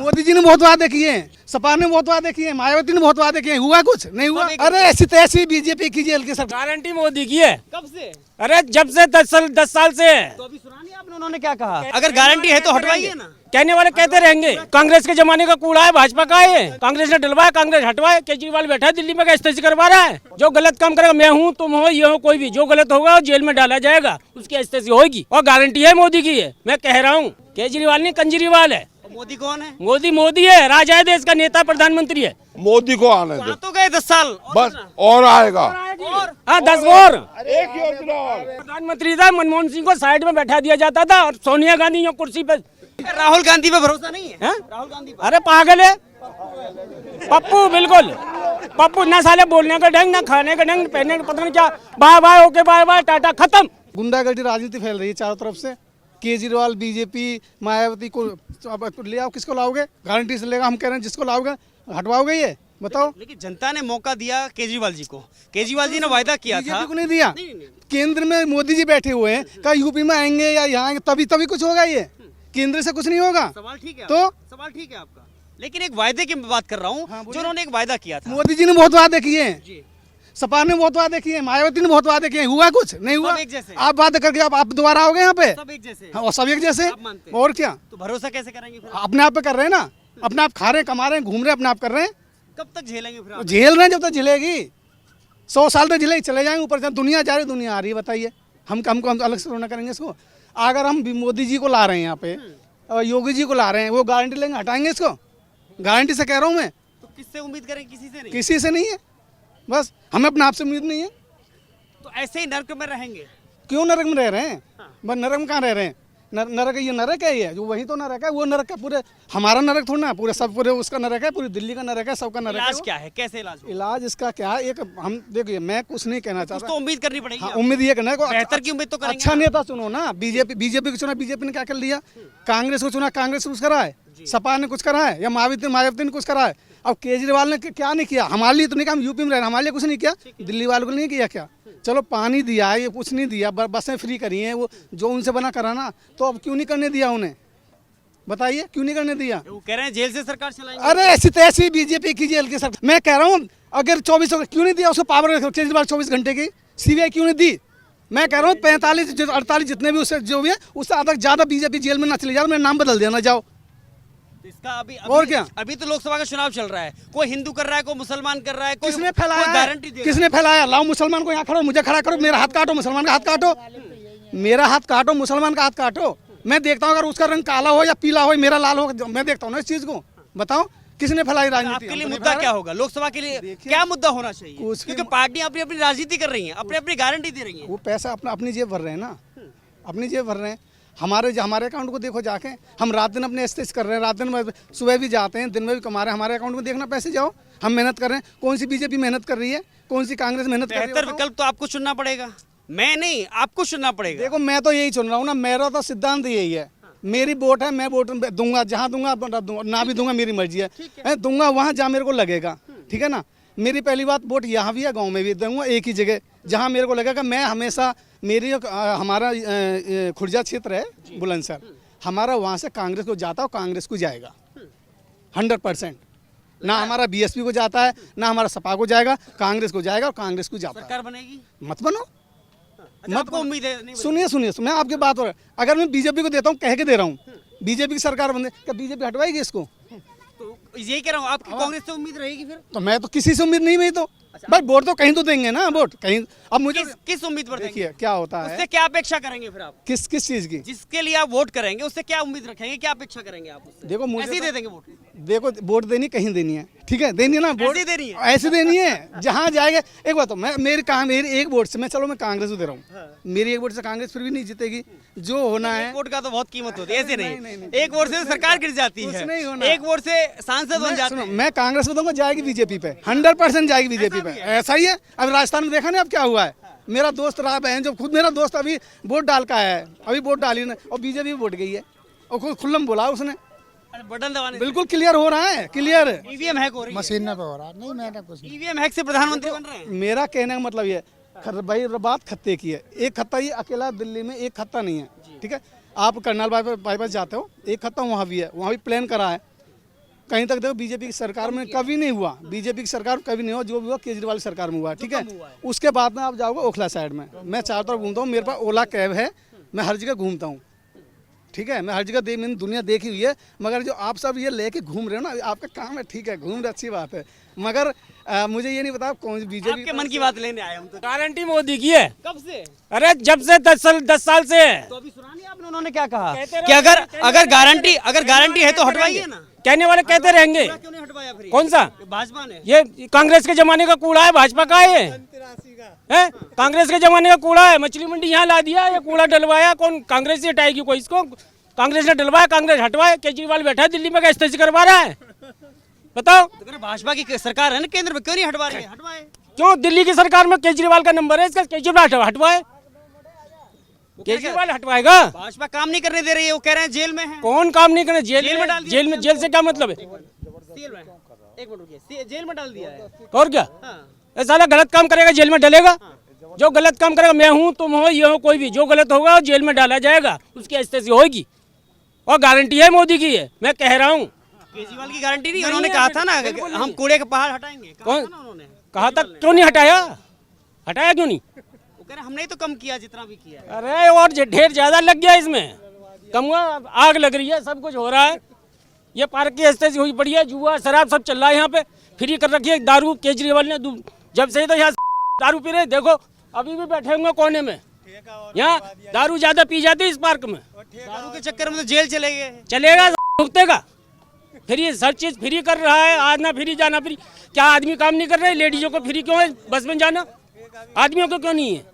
मोदी जी ने बहुत वादे किए हैं, सपा ने बहुत वादे किए हैं, मायावती ने बहुत वादे किए हैं, हुआ कुछ नहीं हुआ। अरे ऐसी तैसी बीजेपी की जेल की सरकार। गारंटी मोदी की है। कब से? अरे जब से 10 साल से है। तो अभी सुना नहीं आपने उन्होंने क्या कहा? अगर गारंटी है तो हटवाइए ना। कहने वाले कहते रहेंगे कांग्रेस के जमाने का कूड़ा है, भाजपा का है, कांग्रेस ने डलवाया, कांग्रेस हटवाए। केजरीवाल बैठा है दिल्ली में, एसटीसी करवा रहा है। जो गलत काम करेगा, मैं हूँ, तुम हो, ये हो, कोई भी जो गलत होगा जेल में डाला जाएगा, उसकी एसटीसी होगी। और गारंटी है मोदी की है, मैं कह रहा हूँ। केजरीवाल नहीं, कंजरीवाल है। मोदी कौन है? मोदी है, राजा है, देश का नेता, प्रधानमंत्री है। मोदी को आने दो, तो गए 10 साल बस और आएगा। हाँ 10 और एक योजना और। प्रधानमंत्री था, मनमोहन सिंह को साइड में बैठा दिया जाता था और सोनिया गांधी यहाँ कुर्सी पे। राहुल गांधी पे भरोसा नहीं है? हाँ? राहुल गांधी पे? अरे पागल है पप्पू, बिल्कुल पप्पू। ना साले बोलने का ढंग, ना खाने का ढंग, पहनने का पता नहीं क्या। Bye bye, okay bye bye, टाटा, खत्म। गुंडागर्दी राजनीति फैल रही है चारों तरफ से। केजरीवाल, बीजेपी, मायावती को अब ले आओ, किसको लाओगे? गारंटी से लेगा, हम कह रहे हैं जिसको लाओगे हटवाओगे, ये बताओ। लेकिन जनता ने मौका दिया केजरीवाल जी को। केजरीवाल जी ने वायदा किया था। बीजेपी को नहीं दिया। नहीं। केंद्र में मोदी जी बैठे हुए हैं, क्या यूपी में आएंगे या यहाँ आएंगे तभी कुछ होगा? ये केंद्र से कुछ नहीं होगा। सवाल ठीक है, तो सवाल ठीक है आपका, लेकिन एक वायदे की मैं बात कर रहा हूँ। जो उन्होंने एक वायदा किया था। मोदी जी ने बहुत वादे किए हैं, जी। सपा ने बहुत वादे किए हैं, मायावती ने बहुत वादे किए हैं, हुआ कुछ नहीं हुआ। सब एक जैसे। आप वादे करके आप दोबारा आओगे यहाँ पे? सब एक जैसे। हाँ, और सब एक जैसे। आप मानते हैं? और क्या, तो भरोसा कैसे करेंगे फिर? अपने आप पे कर रहे हैं ना, अपने आप खा रहे हैं, कमा रहे हैं, घूम रहे हैं, अपने आप कर रहे हैं। कब तक झेलेंगे फिर आप? झेल रहे हैं जब तक झेलेगी। 100 साल तक झेलेगी, चले जाएंगे ऊपर से। दुनिया जा रही, दुनिया आ रही है, बताइए हमको हम अलग से रोना करेंगे इसको? अगर हम मोदी जी को ला रहे हैं यहाँ पे और योगी जी को ला रहे हैं, वो गारंटी लेंगे, हटाएंगे इसको? गारंटी से कह रहा हूँ मैं। तो किससे उम्मीद करें? किसी से नहीं। किसी से नहीं है, बस हमें अपने आप से उम्मीद नहीं है। तो ऐसे ही नर्क में रहेंगे। क्यों नरक में रह रहे हैं? बस नरक में कहाँ रह रहे हैं? नरक, ये नरक है, ये जो वही तो नरक है। वो नरक है पूरे, हमारा नरक थोड़ा ना, पूरे सब पूरे उसका नरक है, पूरी दिल्ली का नरक है, सबका नरक है। इलाज क्या है? कैसे इलाज होगा? इलाज इसका क्या है? एक हम देखिए, मैं कुछ नहीं कहना कुछ चाहता। तो उम्मीद करनी पड़ेगी। हाँ, आपको। उम्मीद ये करना है को बेहतर की उम्मीद तो करेंगे अच्छा ना। नेता चुनो ना। बीजेपी को चुना, बीजेपी ने क्या कर लिया? कांग्रेस को चुना, कांग्रेस ने कुछ करा है? सपा ने कुछ करा है? या मायावती ने कुछ करा है? अब केजरीवाल ने क्या नहीं किया? हमारे लिए तो नहीं, हम यूपी में रह रहे हैं, हमारे लिए कुछ नहीं किया। दिल्ली वालों को नहीं किया क्या? चलो पानी दिया है, ये कुछ नहीं दिया, बसें फ्री करी हैं, वो जो उनसे बना कराना, तो अब क्यों नहीं करने दिया उन्हें? बताइए क्यों नहीं करने दिया? वो कह रहे हैं जेल से सरकार चलाएंगे। अरे ऐसी तैसी बीजेपी की जेल की सरकार। मैं कह रहा हूँ अगर 24 क्यों नहीं दिया उसको पावर? केजरीवाल 24 घंटे की सीबीआई क्यों नहीं दी? मैं कह रहा हूँ 45 48 जितने भी उससे जो भी है, उससे आधा ज़्यादा बीजेपी जेल में ना चले जाओ, मेरा नाम बदल देना जाओ। इसका अभी और क्या? अभी तो लोकसभा का चुनाव चल रहा है। कोई हिंदू कर रहा है, कोई मुसलमान कर रहा है, कोई किसने फैलाया? गारंटी दे किसने फैलाया? लाओ मुसलमान को यहाँ खड़ो, मुझे खड़ा करो, मेरा हाथ काटो, मुसलमान का हाथ काटो, मेरा हाथ काटो, मुसलमान का हाथ काटो। मैं देखता हूँ अगर उसका रंग काला हो या पीला हो, मेरा लाल हो, मैं देखता हूँ ना इस चीज को। बताओ किसने फैलाई राजनीति? आपके लिए मुद्दा क्या होगा? लोकसभा के लिए क्या मुद्दा होना चाहिए? क्योंकि पार्टियां अपनी अपनी राजनीति कर रही हैं, अपनी अपनी गारंटी दे रही हैं। वो पैसा अपनी जेब भर रहे हैं ना, अपनी जेब भर रहे हैं। हमारे अकाउंट को देखो जाके, हम रात दिन अपने एस्टेज कर रहे हैं, रात दिन सुबह भी जाते हैं, दिन में भी कमा रहे हैं। हमारे अकाउंट में देखना पैसे जाओ, हम मेहनत कर रहे हैं। कौन सी बीजेपी मेहनत कर रही है? कौन सी कांग्रेस मेहनत कर रही है? बेहतर विकल्प तो आपको चुनना पड़ेगा, मैं नहीं, आपको चुनना पड़ेगा। देखो मैं तो यही चुन रहा हूँ ना, मेरा तो सिद्धांत यही है, मेरी वोट है, मैं वोट दूंगा, जहाँ दूंगा ना भी दूंगा, मेरी मर्जी है, दूंगा वहाँ जहाँ मेरे को लगेगा, ठीक है ना। मेरी पहली बात, वोट यहाँ भी है, गांव में भी दूंगा, एक ही जगह जहाँ मेरे को लगेगा। मैं हमेशा मेरी हमारा खुर्जा क्षेत्र है बुलंदशहर, हमारा वहाँ से कांग्रेस को जाता है, कांग्रेस को जाएगा 100%। ना हमारा बीएसपी को जाता है, ना हमारा सपा को जाएगा, कांग्रेस को जाएगा और कांग्रेस को जाता है। सरकार बनेगी? मत बनो, आपको उम्मीद है? नहीं सुनिए मैं आपकी बात हो रहा है। अगर मैं बीजेपी को देता हूँ, कह के दे रहा हूँ, बीजेपी की सरकार बने, क्या बीजेपी हटवाएगी इसको? तो यही कह रहा हूँ, आपकी कांग्रेस से उम्मीद रहेगी फिर? तो मैं तो किसी से उम्मीद नहीं, मैं तो भाई वोट तो कहीं तो देंगे ना, वोट कहीं। अब मुझे किस उम्मीद पर देंगे? देखिए क्या होता है, उससे क्या अपेक्षा करेंगे फिर आप? किस चीज की? जिसके लिए आप वोट करेंगे उससे क्या उम्मीद रखेंगे, क्या अपेक्षा करेंगे आप उससे? देखो मुझे ऐसे ही तो- दे देंगे वोट? देखो वोट देनी कहीं देनी है, ठीक है, देनी है ना वोट, ऐसे ही देनी है? ऐसे देनी है जहाँ जाएगा। एक बात तो मेरी एक वोट से मैं, चलो मैं कांग्रेस को दे रहा हूँ, मेरी एक वोट से कांग्रेस फिर भी नहीं जीतेगी, जो होना है। एक वोट का तो बहुत कीमत होती है, ऐसे नहीं, नहीं। एक वोट से सरकार गिर जाती कुछ है, नहीं होना। एक वोट से सांसद बन जाते हैं। मैं कांग्रेस को दूंगा, जाएगी बीजेपी पे, 100% जाएगी बीजेपी पे, ऐसा ही है। अब राजस्थान में देखा नहीं अब क्या हुआ है? मेरा दोस्त रहा बहन, जो खुद मेरा दोस्त अभी वोट डाल का है, अभी वोट डाली ना, और बीजेपी वोट गई है, और खुद खुल्लम बोला उसने, बटन दबाने बिल्कुल क्लियर हो रहा है, क्लियर। ईवीएम हैक हो रही है। मशीन पे हो रहा नहीं, मैंने कुछ नहीं। ईवीएम हैक से प्रधानमंत्री बन रहे हैं। मेरा कहने का मतलब ये भाई, बात खत्ते की है। एक खत्ता ये अकेला दिल्ली में एक खत्ता नहीं है, ठीक है। आप करनाल बाईपास जाते हो, एक खत्ता वहाँ भी है, वहाँ भी प्लान करा है, कहीं तक देखो बीजेपी की सरकार में कभी नहीं हुआ, बीजेपी की सरकार में कभी नहीं हुआ, जो भी हुआ केजरीवाल की सरकार में हुआ, ठीक है। उसके बाद में आप जाओगे ओखला साइड में, मैं चारों तरफ घूमता हूँ, मेरे पास ओला कैब है, मैं हर जगह घूमता हूँ, ठीक है। मैं हर जगह मैंने दुनिया देखी हुई है, मगर जो आप सब ये लेके घूम रहे हो ना, आपका काम है, ठीक है, घूम रहे अच्छी बात है, मगर मुझे ये नहीं पता कौन सी बीजेपी आपके मन की बात लेने आया हूँ तो। गारंटी मोदी की है। कब से? अरे जब से 10 साल से है। तो अभी सुना नहीं आपने उन्होंने क्या कहा कहते कि अगर गारंटी है तो हटवाइए ना। कहने वाले कहते रहेंगे। क्यों नहीं हटवाया फिर? कौन सा? भाजपा ने। ये कांग्रेस के जमाने का कूड़ा है, भाजपा का है ये? हैं? कांग्रेस के जमाने का कूड़ा है, मछली मंडी यहाँ ला दिया, ये कूड़ा डलवाया कौन? कांग्रेस ही हटाएगी कोई इसको? कांग्रेस ने डलवाया, कांग्रेस हटवाए। केजरीवाल बैठा है दिल्ली में, क्या स्थिति करवा रहा है? बताओ। तो अगर भाजपा की सरकार है ना केंद्र में, क्यों नहीं हटवा रहे? हटवाए। क्यों? दिल्ली की सरकार में केजरीवाल का नंबर है, इसका केजरीवाल हटवाए। केजरीवाल हटवाएगा? भाजपा काम नहीं करने दे रही है, वो कह रहे हैं जेल में है। कौन काम नहीं करे? जेल में डाल दिया। जेल से क्या मतलब है? जेल में, एक मिनट रुकिए, जेल में डाल दिया है। और क्या? हाँ। ये साला गलत काम करेगा जेल में डलेगा। जो गलत काम करेगा, मैं हूँ, तुम हो, ये हो, कोई भी, जो गलत होगा जेल में डाला जाएगा, उसकी स्थिति होगी। और गारंटी है मोदी की है, मैं कह रहा हूँ। केजरीवाल की गारंटी नहीं, उन्होंने कहा था ना हम कूड़े का पहाड़ हटाएंगे। कौन उन्होंने कहा था? क्यों नहीं हटाया? हटाया क्यों नहीं? वो कह रहे हमने तो कम किया जितना भी किया है। अरे और ढेर ज्यादा लग गया इसमें, कम हुआ? आग लग रही है, सब कुछ हो रहा है। ये पार्क की स्थिति हुई पड़ी है, जुआ शराब सब चल रहा है यहाँ पे, फ्री कर रखी है दारू। केजरीवाल ने जब से तो यहाँ दारू पी रहे, देखो अभी भी बैठे होंगे कोने में, यहाँ दारू ज्यादा पी जाती है इस पार्क में। दारू के चक्कर में तो जेल चले गए। चलेगा भुगतेगा। फ्री हर चीज फ्री कर रहा है, आना फ्री जाना फ्री। क्या आदमी काम नहीं कर रहे? लेडीजों को फ्री क्यों है बस में जाना? आदमियों को क्यों नहीं है?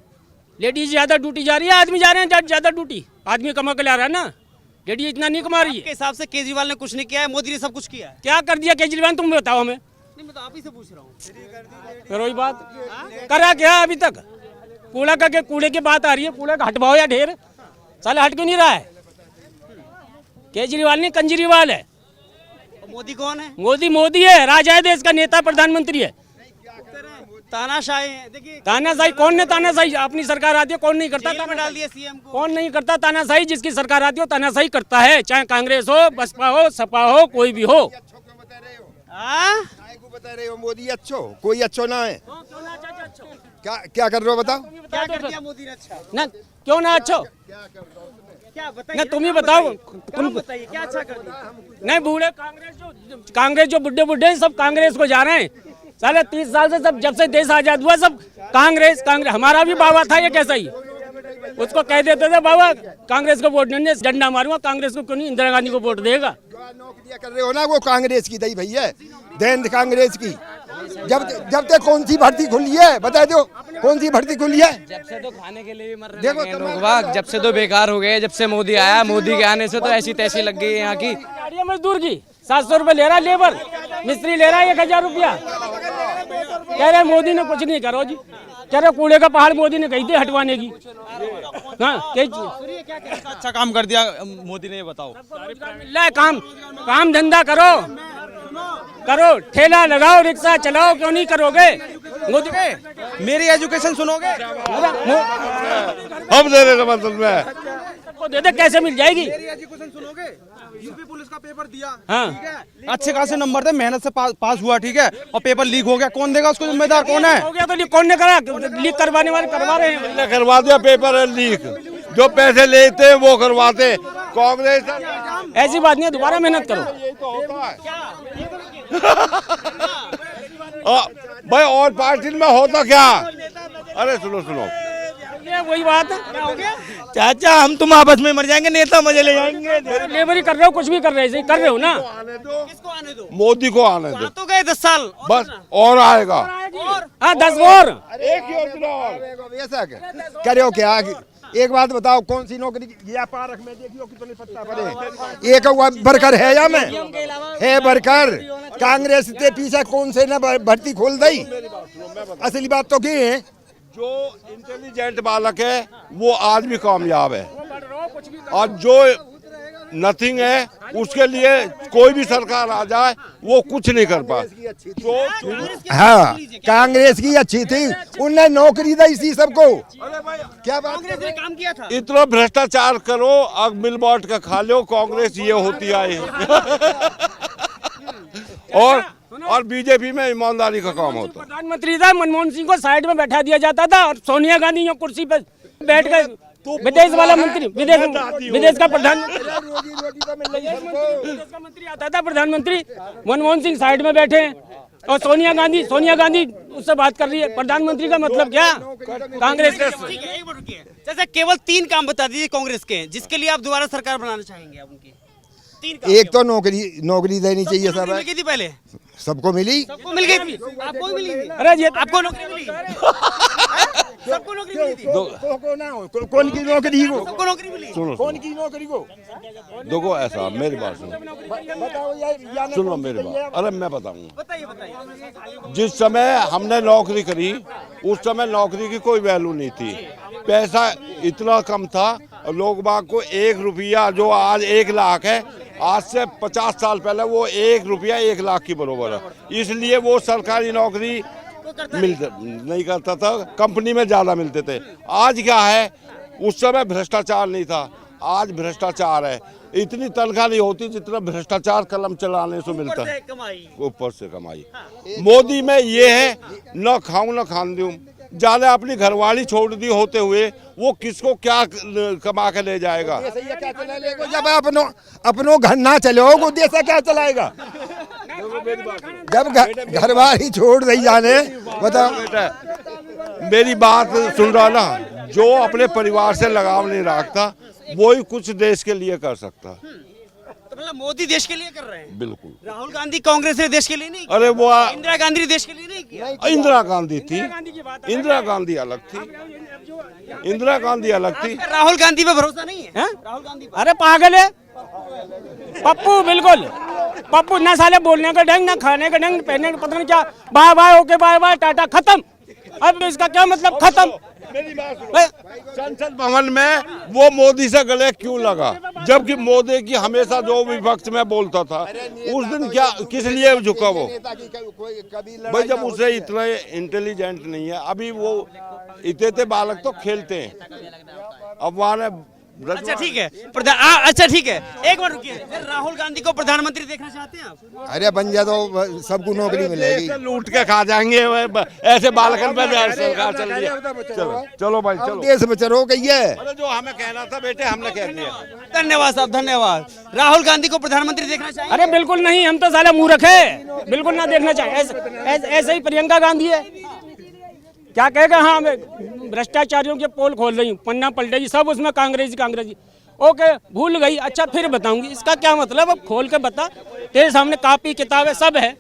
लेडीज ज्यादा ड्यूटी जा रही है, आदमी जा रहे हैं ज्यादा ड्यूटी। आदमी कमा के ला रहा है ना, लेडीज इतना नहीं कमा रही है। के हिसाब से केजरीवाल ने कुछ नहीं किया है, मोदी ने सब कुछ किया है। क्या कर दिया केजरीवाल? तुम बताओ हमें। नहीं, मैं तो आप ही से पूछ रहा हूँ। फिर वही बात करा क्या अभी तक? कूड़ा का कूड़े की बात आ रही है, कूड़ा का हटवाओ या ढेर, साले हट क्यों नहीं रहा है? केजरीवाल नहीं, कंजरीवाल है। मोदी कौन है? मोदी है, राजा है, देश का नेता, प्रधानमंत्री है। तानाशाही है, देखिए तानाशाही कौन ने? तानाशाही अपनी सरकार आती है, कौन नहीं करता? जेल में डाल दिया सीएम को। कौन नहीं करता तानाशाही? जिसकी सरकार आती है वो तानाशाही करता है, चाहे कांग्रेस हो, बसपा हो, सपा हो, कोई भी हो। बता रहे हो मोदी अच्छो, कोई अच्छो ना है। क्या कर रहे हो बताओ? क्या कर दिया मोदी ने? अच्छा ना क्यों ना अच्छो? क्या बताइए ना तुम ही बताओ। तुम बताइए क्या अच्छा कर दिया? नहीं, बूढ़े कांग्रेस जो बुढ़े हैं सब कांग्रेस को जा रहे हैं। साले 30 साल से सब, जब से देश आजाद हुआ सब कांग्रेस। हमारा भी बाबा था ये कैसा ही, उसको कह देते थे बाबा कांग्रेस को वोट नहीं, डंडा मारूंगा, कांग्रेस को क्यों नहीं, इंदिरा गांधी को वोट देगा। नौकरियां कर रहे हो ना, वो कांग्रेस की दई भैया, देन कांग्रेस की। जब तक कौन सी भर्ती खुली है बता दो, कौन सी भर्ती खुली है? जब से तो खाने के लिए भी मर रहे हैं लोग बाग, जब से तो बेकार हो गए। जब से मोदी आया, मोदी के आने से तो ऐसी तैसी लग गई है यहाँ की। मजदूर की 700 रुपए ले रहा है, लेबर मिस्त्री ले रहा है 1000 रुपया। कह रहे मोदी ने कुछ नहीं करो जी, कह रहे कूड़े का पहाड़ मोदी ने कही थी हटवाने की। हाँ अच्छा काम कर दिया मोदी ने, ये बताओ। काम धंधा करो, ठेला लगाओ, रिक्शा चलाओ, क्यों नहीं करोगे? मोदी मेरी एजुकेशन सुनोगे? हम देने का मतलब में को दे दे, कैसे मिल जाएगी? एजुकेशन सुनोगे? यूपी पुलिस का पेपर दिया, हाँ, ठीक है, अच्छे खासे नंबर थे, मेहनत से पास हुआ, ठीक है, और पेपर लीक हो गया, कौन देगा उसको? जिम्मेदार कौन है? हो गया तो कौन ने करा? लीक करवाने वाले करवा रहे हैं। ने करवा दिया पेपर है लीक, जो पैसे लेते हैं वो करवाते। कांग्रेस ऐसी बात नहीं है, दोबारा मेहनत करो। यही तो होता है भाई, और पार्टी में होता क्या? अरे सुनो ये वही बात है चाचा, हम तुम आपस में मर जाएंगे, नेता मजे ले जाएंगे। लेबरी कर रहे हो, कुछ भी कर रहे हो, कर रहे हो ना। किसको आने दो? मोदी को आने दो, तो गए 10 साल बस और आएगा। हाँ 10 और एक योजना और। ऐसा करो क्या? एक बात बताओ, कौन सी नौकरी? ये पार्क में देखियो कितने पत्ता पड़े। एक वर्कर है या मैं है वर्कर? कांग्रेस के पीछे कौन से न भर्ती खोल दी? असली बात तो की है, जो इंटेलिजेंट बालक है वो आज भी कामयाब है, और जो नथिंग है उसके लिए कोई भी सरकार आ जाए वो कुछ नहीं कर पाए। हाँ कांग्रेस की अच्छी थी, उनने नौकरी दी इसी सबको। क्या बात? कांग्रेस ने काम किया था। इतना भ्रष्टाचार करो, अब मिल बांट का खा लो, कांग्रेस ये होती आई। और बीजेपी में ईमानदारी का काम होता। प्रधानमंत्री था, मनमोहन सिंह को साइड में बैठा दिया जाता था और सोनिया गांधी यहाँ कुर्सी पे बैठ कर विदेश वाला मंत्री, विदेश का प्रधानमंत्री, विदेश का मंत्री आता था प्रधानमंत्री, मनमोहन सिंह साइड में बैठे और सोनिया गांधी उससे बात कर रही है। प्रधानमंत्री का मतलब क्या? कांग्रेस के ठीक है, एक मिनट रुकिए। जैसे केवल 3 काम बता दीजिए कांग्रेस के जिसके लिए आप दोबारा सरकार बनाना चाहेंगे। आप उनकी 3 काम। एक तो नौकरी देनी चाहिए सब। मिल गई थी पहले, सबको मिली, सबको मिल गई थी, आपको भी मिली थी। अरे ये आपको नौकरी मिली, सबको नौकरी मिली थी। कौन की नौकरी को? सबको नौकरी मिली। सुनो कौन की नौकरी को? देखो ऐसा, मेरी बात सुनो, बताओ यार, सुनो मेरी बात। अरे मैं बताऊंगा, बताइए। जिस समय हमने नौकरी करी उस समय नौकरी की कोई वैल्यू नहीं थी, पैसा इतना कम था। लोग बाग को 1 रुपया जो आज 1 लाख है, आज से 50 साल पहले वो 1 रुपया 1 लाख की बराबर है। इसलिए वो सरकारी नौकरी मिलते नहीं करता था, कंपनी में ज्यादा मिलते थे। आज क्या है, उस समय भ्रष्टाचार नहीं था, आज भ्रष्टाचार है। इतनी तनख्वाह नहीं होती जितना भ्रष्टाचार कलम चलाने से मिलता है, ऊपर से कमाई। मोदी में ये है, न खाऊं न खान दूं, जाने अपनी घरवाली छोड़ दी होते हुए वो किसको क्या कमा के ले जाएगा। जब अपनो घर ना चलेगा देश क्या चलाएगा? जब घरवाली छोड़ दी जाने, बताओ बेटा मेरी बात सुन रहा ना, जो अपने परिवार से लगाव नहीं रखता वही कुछ देश के लिए कर सकता। तो मतलब मोदी देश के लिए कर रहे हैं। बिल्कुल। राहुल गांधी कांग्रेस ने देश के लिए नहीं किया। अरे वो इंदिरा गांधी ने देश के लिए नहीं किया। इंदिरा गांधी थी, इंदिरा गांधी अलग थी, इंदिरा गांधी अलग थी। राहुल गांधी पे भरोसा नहीं है? राहुल गांधी पे। अरे पागल है पप्पू, बिल्कुल पप्पू। ना साले बोलने का ढंग, ना खाने का ढंग, पहनने का पता नहीं क्या। Bye bye, okay bye bye, टाटा, खत्म। अब इसका क्या मतलब खत्म? मेरी बात सुनो, संसद भवन में वो मोदी से गले क्यों लगा, जबकि मोदी की हमेशा जो विपक्ष में बोलता था, उस दिन क्या किस लिए झुका वो? भाई जब उसे इतना इंटेलिजेंट नहीं है, अभी वो इतने बालक तो खेलते हैं। अब वहाँ अच्छा ठीक है, अच्छा ठीक है, एक बार रुकिए। राहुल गांधी को प्रधानमंत्री देखना चाहते हैं आप? अरे बन जाए तो सबको नौकरी मिलेगी। लूट के खा जाएंगे ऐसे बालकन पे सरकार चल रही है। चलो भाई चलो, देश में चलो कहिए। अरे जो हमें कहना था बेटे हमने कह दिया। धन्यवाद साहब, धन्यवाद। राहुल गांधी को प्रधानमंत्री देखना चाहिए? अरे बिल्कुल नहीं, हम तो साले मूर्ख है, बिल्कुल ना देखना चाहिए। ऐसे ही प्रियंका गांधी है, क्या कहेगा? हाँ मैं भ्रष्टाचारियों के पोल खोल रही हूँ, पन्ना पलटेगी, सब उसमें कांग्रेसी। ओके भूल गई, अच्छा फिर बताऊंगी। इसका क्या मतलब? अब खोल के बता, तेरे सामने कॉपी किताबें सब है।